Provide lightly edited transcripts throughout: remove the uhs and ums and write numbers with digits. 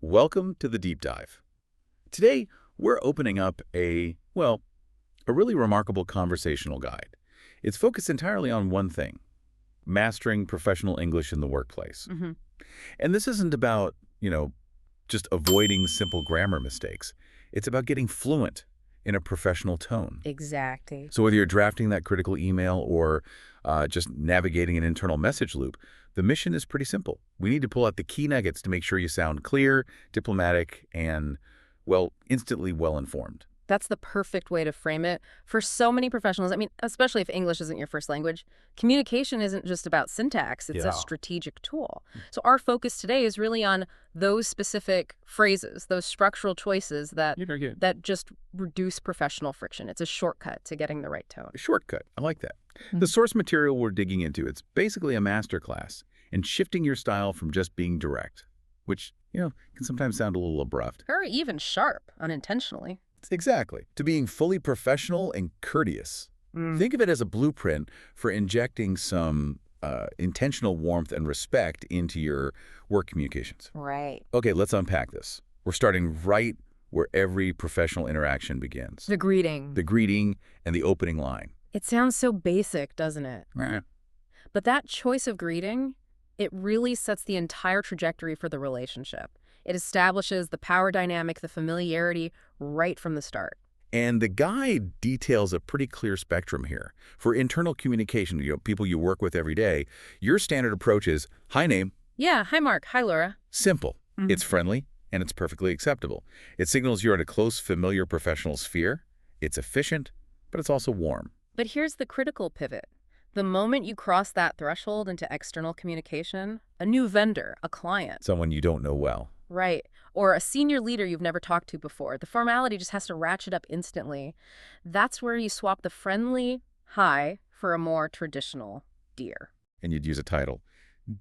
Welcome to the Deep Dive. Today, we're opening up a really remarkable conversational guide. It's focused entirely on one thing, mastering professional English in the workplace. Hmm. And this isn't about, just avoiding simple grammar mistakes. It's about getting fluent in a professional tone. Exactly. So whether you're drafting that critical email or just navigating an internal message loop, the mission is pretty simple. We need to pull out the key nuggets to make sure you sound clear, diplomatic, and, instantly well-informed. That's the perfect way to frame it. For so many professionals, I mean, especially if English isn't your first language, communication isn't just about syntax, it's a Yeah. strategic tool. So our focus today is really on those specific phrases, those structural choices that You're very good. that just reduce professional friction. It's a shortcut to getting the right tone. A shortcut. I like that. Mhm. The source material we're digging into, it's basically a masterclass in shifting your style from just being direct, which, can sometimes sound a little abrupt. Or even sharp, unintentionally. Exactly. To being fully professional and courteous. Mm. Think of it as a blueprint for injecting some intentional warmth and respect into your work communications. Right. Okay, let's unpack this. We're starting right where every professional interaction begins. The greeting. The greeting and the opening line. It sounds so basic, doesn't it? Eh, But that choice of greeting, it really sets the entire trajectory for the relationship. It establishes the power dynamic, the familiarity right from the start. And the guide details a pretty clear spectrum here. For internal communication, people you work with every day, your standard approach is, hi name, Yeah, hi Mark, hi Laura. simple. Mhm. It's friendly, and it's perfectly acceptable. It signals you're in a close, familiar professional sphere. It's efficient, but it's also warm. But here's the critical pivot. The moment you cross that threshold into external communication, a new vendor, a client, Someone you don't know well. right, or a senior leader you've never talked to before, the formality just has to ratchet up instantly. That's where you swap the friendly hi for a more traditional dear. And you'd use a title.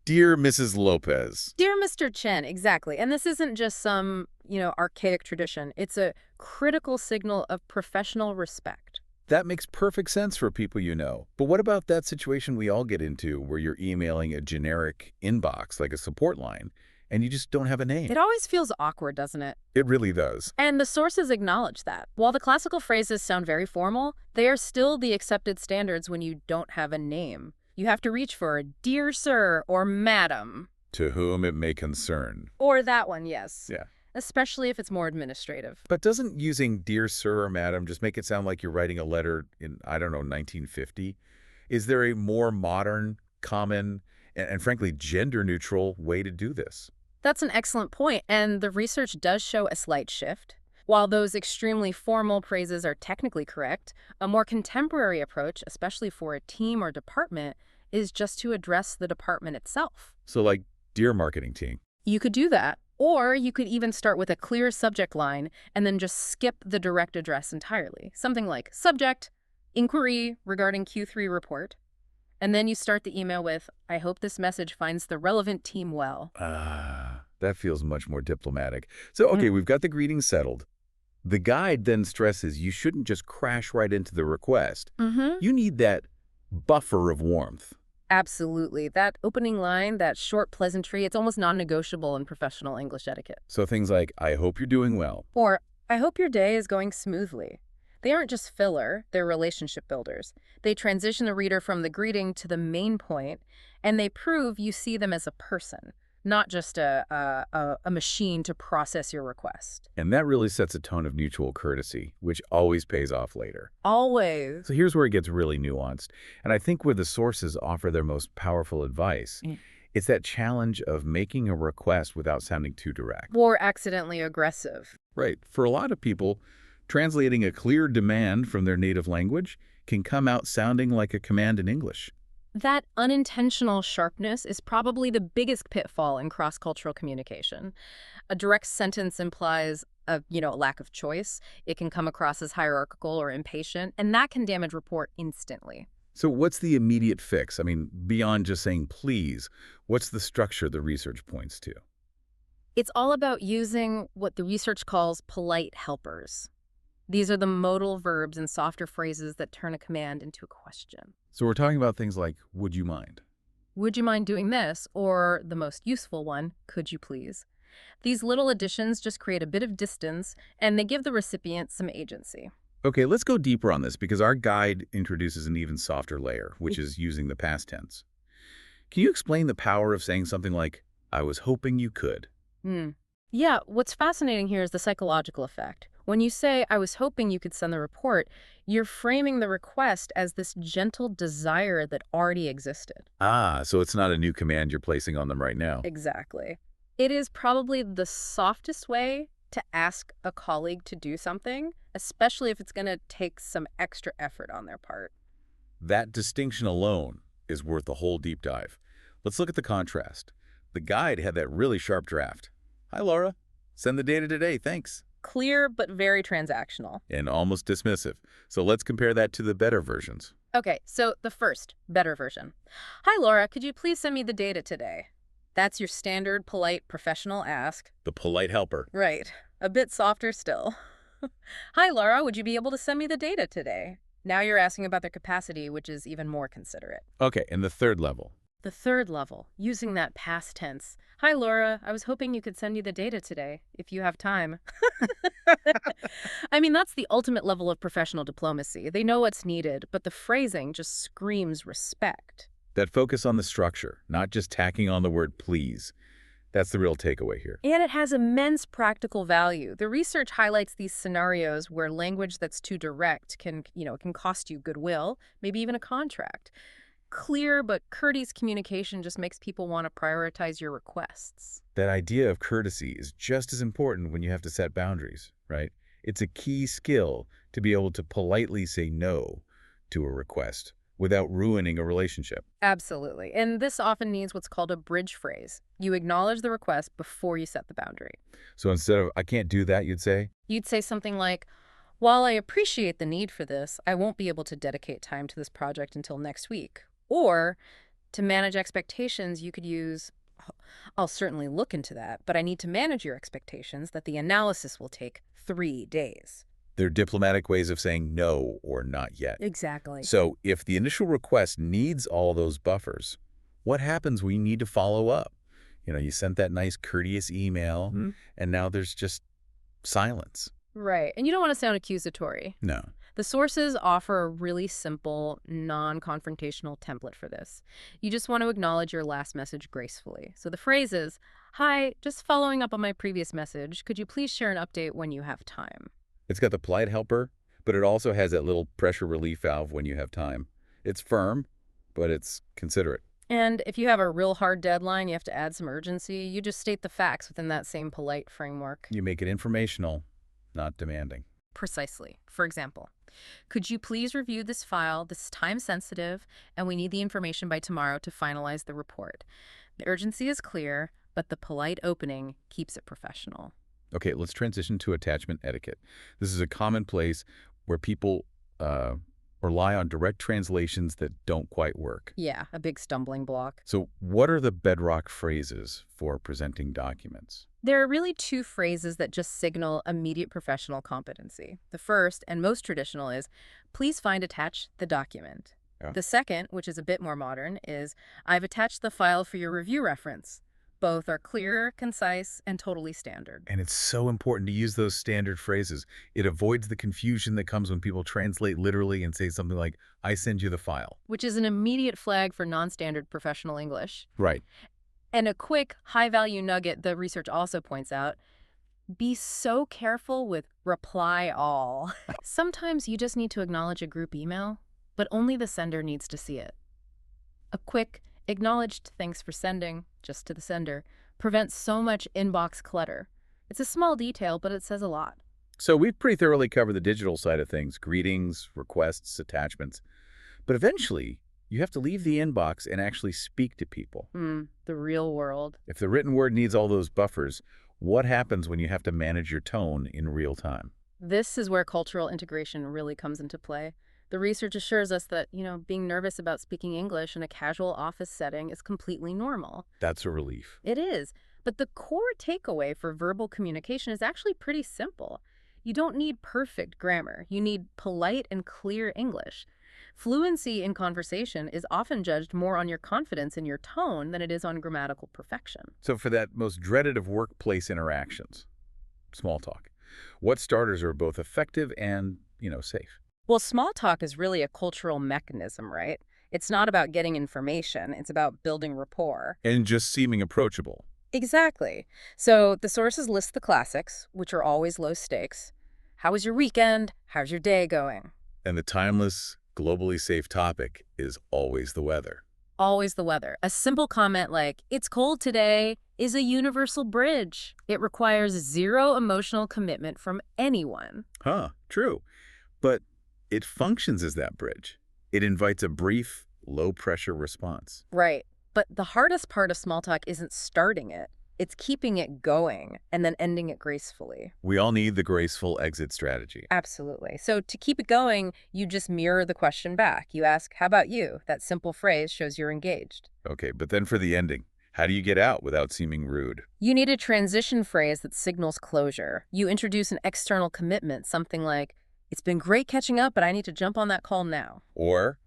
Dear Mrs. Lopez. Dear Mr. Chen, exactly. And this isn't just some, archaic tradition. It's a critical signal of professional respect. That makes perfect sense for people you know. But what about that situation we all get into where you're emailing a generic inbox, like a support line, and you just don't have a name? It always feels awkward, doesn't it? It really does. And the sources acknowledge that. While the classical phrases sound very formal, they are still the accepted standards when you don't have a name. You have to reach for dear sir or madam. To whom it may concern. Or that one, yes. Yeah. Especially if it's more administrative. But doesn't using dear sir or madam just make it sound like you're writing a letter in, 1950? Is there a more modern, common, and frankly, gender-neutral way to do this? That's an excellent point, and the research does show a slight shift. While those extremely formal phrases are technically correct, a more contemporary approach, especially for a team or department, is just to address the department itself. So like, dear marketing team. You could do that, or you could even start with a clear subject line and then just skip the direct address entirely. Something like, subject, inquiry regarding Q3 report. And then you start the email with, I hope this message finds the relevant team well. That feels much more diplomatic. So, okay, we've got the greetings settled. The guide then stresses you shouldn't just crash right into the request. Mm-hmm. You need that buffer of warmth. Absolutely. That opening line, that short pleasantry, it's almost non-negotiable in professional English etiquette. So things like, I hope you're doing well. Or, I hope your day is going smoothly. They aren't just filler, they're relationship builders. They transition the reader from the greeting to the main point, and they prove you see them as a person, not just a machine to process your request. And that really sets a tone of mutual courtesy, which always pays off later. Always. So here's where it gets really nuanced. And I think where the sources offer their most powerful advice, it's that challenge of making a request without sounding too direct. Or accidentally aggressive. Right. For a lot of people, translating a clear demand from their native language can come out sounding like a command in English. That unintentional sharpness is probably the biggest pitfall in cross-cultural communication. A direct sentence implies a lack of choice. It can come across as hierarchical or impatient, and that can damage rapport instantly. So what's the immediate fix? I mean, beyond just saying please, what's the structure the research points to? It's all about using what the research calls polite helpers. These are the modal verbs and softer phrases that turn a command into a question. So we're talking about things like, would you mind? Would you mind doing this? Or the most useful one, could you please? These little additions just create a bit of distance, and they give the recipient some agency. Okay, let's go deeper on this because our guide introduces an even softer layer, which is using the past tense. Can you explain the power of saying something like, I was hoping you could? Hmm. Yeah, what's fascinating here is the psychological effect. When you say, I was hoping you could send the report, you're framing the request as this gentle desire that already existed. Ah, so it's not a new command you're placing on them right now. Exactly. It is probably the softest way to ask a colleague to do something, especially if it's going to take some extra effort on their part. That distinction alone is worth a whole deep dive. Let's look at the contrast. The guide had that really sharp draft. Hi, Laura. Send the data today, thanks. Clear, but very transactional. And almost dismissive. So let's compare that to the better versions. Okay, so the first, better version. Hi, Laura, could you please send me the data today? That's your standard, polite, professional ask. The polite helper. Right. A bit softer still. Hi, Laura, would you be able to send me the data today? Now you're asking about their capacity, which is even more considerate. Okay, and the third level. The third level, using that past tense. Hi, Laura. I was hoping you could send me the data today, if you have time. I mean, that's the ultimate level of professional diplomacy. They know what's needed, but the phrasing just screams respect. That focus on the structure, not just tacking on the word please. That's the real takeaway here. And it has immense practical value. The research highlights these scenarios where language that's too direct can cost you goodwill, maybe even a contract. Clear but courteous communication just makes people want to prioritize your requests. That idea of courtesy is just as important when you have to set boundaries, right? It's a key skill to be able to politely say no to a request without ruining a relationship. Absolutely. And this often needs what's called a bridge phrase. You acknowledge the request before you set the boundary. So instead of, I can't do that, you'd say, You'd say something like, while I appreciate the need for this, I won't be able to dedicate time to this project until next week. Or, to manage expectations, you could use, I'll certainly look into that, but I need to manage your expectations that the analysis will take 3 days. they're diplomatic ways of saying no or not yet. Exactly. So if the initial request needs all those buffers, what happens when you need to follow up? You sent that nice courteous email, and now there's just silence. Right. And you don't want to sound accusatory. No. The sources offer a really simple, non-confrontational template for this. You just want to acknowledge your last message gracefully. So the phrase is, hi, just following up on my previous message, could you please share an update when you have time? It's got the polite helper, but it also has that little pressure relief valve when you have time. It's firm, but it's considerate. And if you have a real hard deadline, you have to add some urgency, you just state the facts within that same polite framework. You make it informational, not demanding. Precisely. For example, could you please review this file? This is time sensitive, and we need the information by tomorrow to finalize the report. The urgency is clear, but the polite opening keeps it professional. Okay, let's transition to attachment etiquette. This is a common place where people rely on direct translations that don't quite work. Yeah, a big stumbling block. So what are the bedrock phrases for presenting documents? There are really 2 phrases that just signal immediate professional competency. The first, and most traditional, is, please find attached the document. Yeah. The second, which is a bit more modern, is, I've attached the file for your review reference. Both are clear, concise, and totally standard. And it's so important to use those standard phrases. It avoids the confusion that comes when people translate literally and say something like, I send you the file. Which is an immediate flag for non-standard professional English. Right. And a quick, high-value nugget the research also points out, be so careful with reply all. Sometimes you just need to acknowledge a group email, but only the sender needs to see it. A quick, acknowledged thanks for sending, just to the sender, prevents so much inbox clutter. It's a small detail, but it says a lot. So we've pretty thoroughly covered the digital side of things, greetings, requests, attachments. But eventually, you have to leave the inbox and actually speak to people. The real world. If the written word needs all those buffers, what happens when you have to manage your tone in real time? This is where cultural integration really comes into play. The research assures us that, being nervous about speaking English in a casual office setting is completely normal. That's a relief. It is. But the core takeaway for verbal communication is actually pretty simple. You don't need perfect grammar. You need polite and clear English. Fluency in conversation is often judged more on your confidence in your tone than it is on grammatical perfection. So for that most dreaded of workplace interactions, small talk, what starters are both effective and, safe? Well, small talk is really a cultural mechanism, right? It's not about getting information, it's about building rapport. And just seeming approachable. Exactly. So the sources list the classics, which are always low stakes. How was your weekend? How's your day going? And the timeless, globally safe topic is always the weather. Always the weather. A simple comment like, it's cold today, is a universal bridge. It requires zero emotional commitment from anyone. Huh, true. But it functions as that bridge. It invites a brief, low-pressure response. Right. But the hardest part of small talk isn't starting it. It's keeping it going and then ending it gracefully. We all need the graceful exit strategy. Absolutely. So to keep it going, you just mirror the question back. You ask, how about you? That simple phrase shows you're engaged. Okay, but then for the ending, how do you get out without seeming rude? You need a transition phrase that signals closure. You introduce an external commitment, something like, it's been great catching up, but I need to jump on that call now. Or,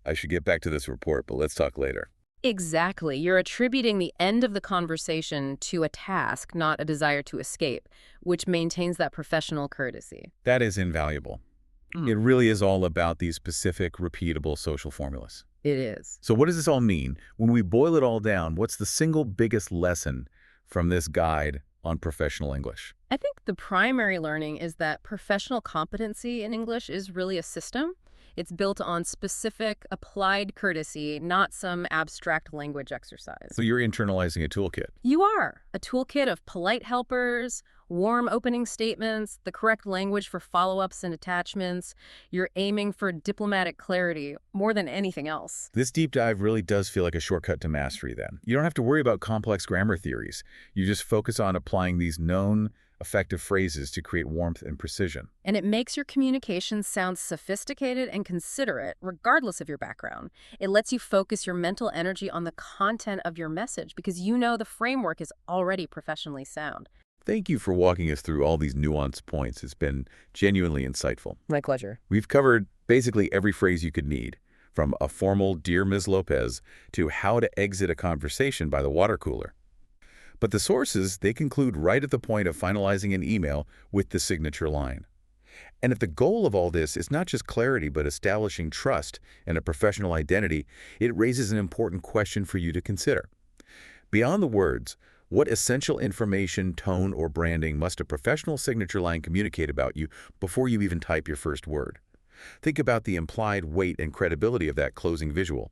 I should get back to this report, but let's talk later. Exactly. You're attributing the end of the conversation to a task, not a desire to escape, which maintains that professional courtesy. That is invaluable. Mm. It really is all about these specific, repeatable social formulas. It is. So what does this all mean? When we boil it all down, what's the single biggest lesson from this guide on professional English? I think the primary learning is that professional competency in English is really a system. It's built on specific, applied courtesy, not some abstract language exercise. So you're internalizing a toolkit. You are. A toolkit of polite helpers, warm opening statements, the correct language for follow-ups and attachments. You're aiming for diplomatic clarity more than anything else. This deep dive really does feel like a shortcut to mastery then. You don't have to worry about complex grammar theories. You just focus on applying these known, effective phrases to create warmth and precision. And it makes your communication sound sophisticated and considerate, regardless of your background. It lets you focus your mental energy on the content of your message because you know the framework is already professionally sound. Thank you for walking us through all these nuanced points. It's been genuinely insightful. My pleasure. We've covered basically every phrase you could need, from a formal "Dear Ms. Lopez" to how to exit a conversation by the water cooler. But the sources, they conclude right at the point of finalizing an email with the signature line. And if the goal of all this is not just clarity but establishing trust and a professional identity, it raises an important question for you to consider. Beyond the words, what essential information, tone, or branding must a professional signature line communicate about you before you even type your first word? Think about the implied weight and credibility of that closing visual.